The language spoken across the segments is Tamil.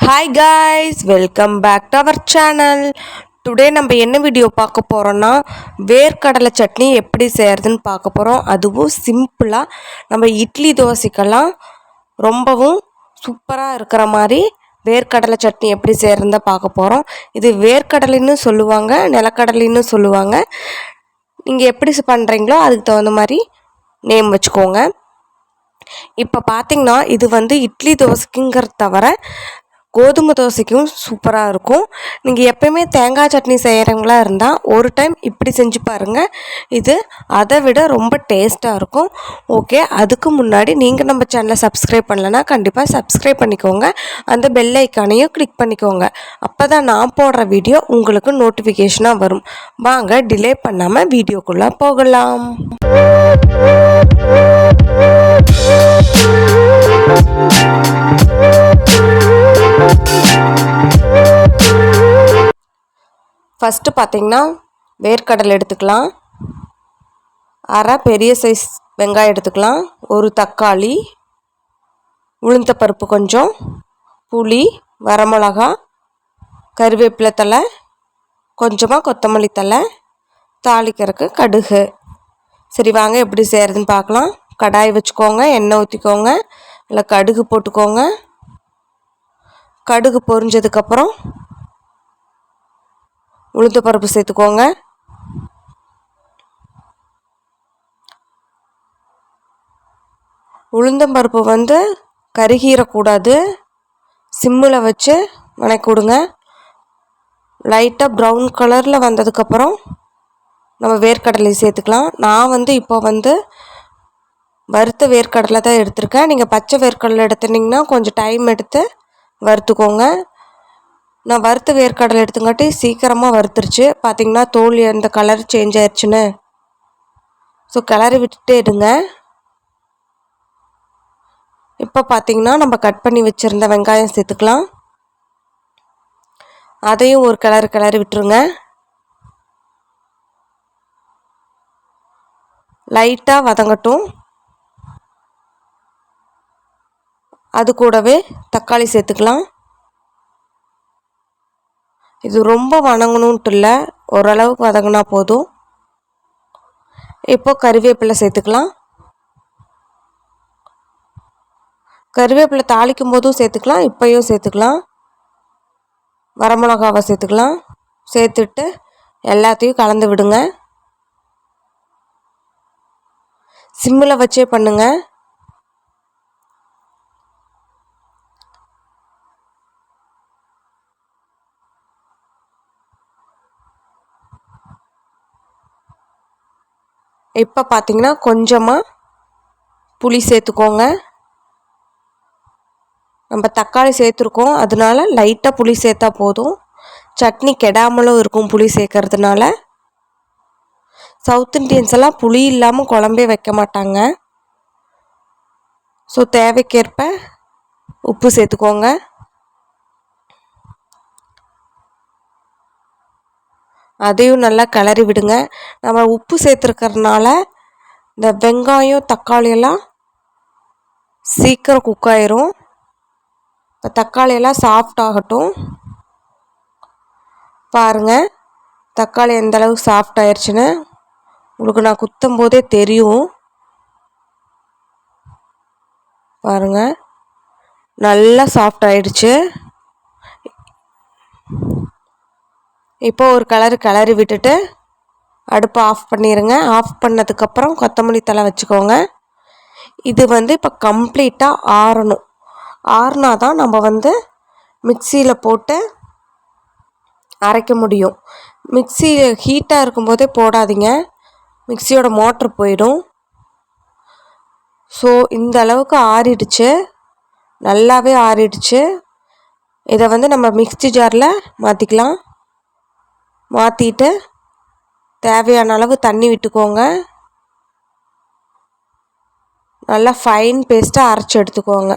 Hi guys, welcome back to our channel. Today நம்ம என்ன வீடியோ பார்க்க போகிறோன்னா வேர்க்கடலை சட்னி எப்படி செய்கிறதுன்னு பார்க்க போகிறோம். அதுவும் சிம்பிளாக நம்ம இட்லி தோசைக்கெல்லாம் ரொம்பவும் சூப்பராக இருக்கிற மாதிரி வேர்க்கடலை சட்னி எப்படி செய்கிறதுன்னு பார்க்க போகிறோம். இது வேர்க்கடலைன்னு சொல்லுவாங்க, நிலக்கடலைன்னு சொல்லுவாங்க. நீங்கள் எப்படி பண்ணுறீங்களோ அதுக்கு தகுந்த மாதிரி நேம் வச்சுக்கோங்க. இப்போ பார்த்திங்கன்னா இது இட்லி தோசைக்குங்கிறத தவிர கோதுமை தோசைக்கும் சூப்பராக இருக்கும். நீங்கள் எப்போயுமே தேங்காய் சட்னி செய்கிறவங்களா இருந்தால் ஒரு டைம் இப்படி செஞ்சு பாருங்கள். இது அதை விட ரொம்ப டேஸ்ட்டாக இருக்கும். ஓகே, அதுக்கு முன்னாடி நீங்கள் நம்ம சேனலை சப்ஸ்கிரைப் பண்ணலைன்னா கண்டிப்பாக சப்ஸ்கிரைப் பண்ணிக்கோங்க. அந்த பெல் ஐக்கானையும் கிளிக் பண்ணிக்கோங்க. அப்போ தான் நான் போடுற வீடியோ உங்களுக்கு நோட்டிஃபிகேஷனாக வரும். வாங்க டிலே பண்ணாமல் வீடியோக்குள்ளே போகலாம். ஃபஸ்ட்டு பார்த்திங்கன்னா வேர்க்கடலை எடுத்துக்கலாம், அரை பெரிய சைஸ் வெங்காயம் எடுத்துக்கலாம், ஒரு தக்காளி, உளுந்தப்பருப்பு கொஞ்சம், புளி, வரமிளகா, கருவேப்பிலை தழை, கொஞ்சமாக கொத்தமல்லி தழை, தாளிக்கிறதுக்கு கடுகு. சரி வாங்க எப்படி செய்கிறதுன்னு பார்க்கலாம். கடாய் வச்சுக்கோங்க, எண்ணெய் ஊற்றிக்கோங்க, இல்லை கடுகு போட்டுக்கோங்க. கடுகு பொரிஞ்சதுக்கப்புறம் உளுந்து பருப்பு சேர்த்துக்கோங்க. உளுந்தம்பருப்பு கருகீரக்கூடாது, சிம்மில் வச்சு வணக்கி விடுங்க. லைட்டாக ப்ரௌன் கலரில் வந்ததுக்கப்புறம் நம்ம வேர்க்கடலை சேர்த்துக்கலாம். நான் இப்போ வறுத்த வேர்க்கடலை தான் எடுத்திருக்கேன். நீங்கள் பச்சை வேர்க்கடலை எடுத்துட்டிங்கன்னா கொஞ்சம் டைம் எடுத்து வறுத்துக்கோங்க. நான் வறுத்த வேர்க்கடலை எடுத்துங்காட்டி சீக்கிரமாக வறுத்துருச்சு. பார்த்திங்கன்னா தோல் அந்த கலர் சேஞ்ச் ஆயிடுச்சுன்னு. ஸோ கிளறி விட்டுட்டே இருங்க. இப்போ பார்த்திங்கன்னா நம்ம கட் பண்ணி வச்சுருந்த வெங்காயம் சேர்த்துக்கலாம். அதையும் ஒரு கிளறி விட்டுருங்க. லைட்டாக வதங்கட்டும். அது கூடவே தக்காளி சேர்த்துக்கலாம். இது ரொம்ப வதங்கணுன்ட்டு இல்லை, ஓரளவுக்கு வதங்கினா போதும். இப்போ கருவேப்பிலை சேர்த்துக்கலாம். கருவேப்பிலை தாளிக்கும் போதும் சேர்த்துக்கலாம், இப்போயும் சேர்த்துக்கலாம். வரமிளகாவை சேர்த்துக்கலாம். சேர்த்துட்டு எல்லாத்தையும் கலந்து விடுங்க. சிம்மில் வச்சே பண்ணுங்க. இப்போ பார்த்திங்கன்னா கொஞ்சமாக புளி சேர்த்துக்கோங்க. நம்ம தக்காளி சேர்த்துருக்கோம், அதனால லைட்டாக புளி சேர்த்தா போதும். சட்னி கெடாமலும் இருக்கும் புளி சேர்க்கறதுனால. சவுத் இண்டியன்ஸ் எல்லாம் புளி இல்லாமல் குழம்பே வைக்க மாட்டாங்க. ஸோ தேவைக்கேற்ப உப்பு சேர்த்துக்கோங்க. அதையும் நல்லா கிளறி விடுங்க. நம்ம உப்பு சேர்த்துருக்கறனால இந்த வெங்காயம் தக்காளியெல்லாம் சீக்கிரம் குக் ஆயிரும். இப்போ தக்காளியெல்லாம் சாஃப்ட் ஆகட்டும். பாருங்கள் தக்காளி எந்த அளவுக்கு சாஃப்ட் ஆயிடுச்சுன்னு உங்களுக்கு நான் குத்தும் போதே தெரியும். பாருங்கள் நல்லா சாஃப்ட் ஆயிடுச்சு. இப்போ ஒரு கிளறி விட்டுட்டு அடுப்பை ஆஃப் பண்ணிடுங்க. ஆஃப் பண்ணதுக்கப்புறம் கொத்தமல்லி தழை வச்சுக்கோங்க. இது இப்போ கம்ப்ளீட்டாக ஆறணும். ஆறுனா தான் நம்ம மிக்சியில் போட்டு அரைக்க முடியும். மிக்சி ஹீட்டாக இருக்கும்போதே போடாதீங்க, மிக்சியோட மோட்ரு போயிடும். ஸோ இந்த அளவுக்கு ஆறிடுச்சு, நல்லாவே ஆறிடுச்சு. இதை நம்ம மிக்சி ஜாரில் மாற்றிக்கலாம். மாற்றிட்டு தேவையான அளவு தண்ணி விட்டுக்கோங்க. நல்லா ஃபைன் பேஸ்ட்டாக அரைச்சி எடுத்துக்கோங்க.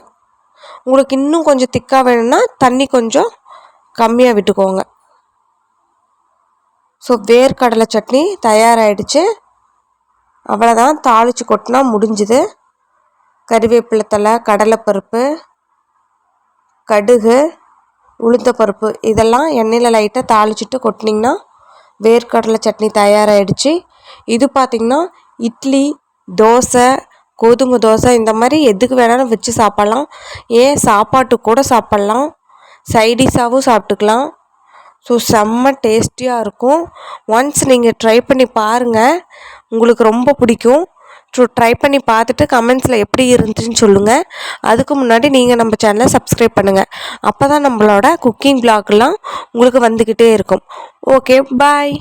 உங்களுக்கு இன்னும் கொஞ்சம் திக்காக வேணும்னா தண்ணி கொஞ்சம் கம்மியாக விட்டுக்கோங்க. ஸோ வேர்க்கடலை சட்னி தயாராகிடுச்சு. அவ்வளோதான், தாளித்து கொட்டினா முடிஞ்சுது. கறிவேப்பிலை தழை, கடலைப்பருப்பு, கடுகு, உளுத்தப்பருப்பு இதெல்லாம் எண்ணெயில் லைட்டாக தாளிச்சிட்டு கொட்டினீங்கன்னா வேர்க்கடலை சட்னி தயாராகிடுச்சு. இது பார்த்திங்கன்னா இட்லி, தோசை, கோதுமை தோசை இந்த மாதிரி எதுக்கு வேணாலும் வச்சு சாப்பிட்லாம். ஏன் சாப்பாட்டுக்கு கூட சாப்பிட்லாம், சைடிஷாகவும் சாப்பிட்டுக்கலாம். ஸோ செம்ம டேஸ்டியாக இருக்கும். ஒன்ஸ் நீங்கள் ட்ரை பண்ணி பாருங்கள், உங்களுக்கு ரொம்ப பிடிக்கும். ஸோ ட்ரை பண்ணி பார்த்துட்டு கமெண்ட்ஸில் எப்படி இருந்துச்சுன்னு சொல்லுங்கள். அதுக்கு முன்னாடி நீங்கள் நம்ம சேனலை சப்ஸ்கிரைப் பண்ணுங்கள். அப்போ தான் நம்மளோட குக்கிங் வ்ளாக்லாம் உங்களுக்கு வந்துக்கிட்டே இருக்கும். ஓகே, பாய்.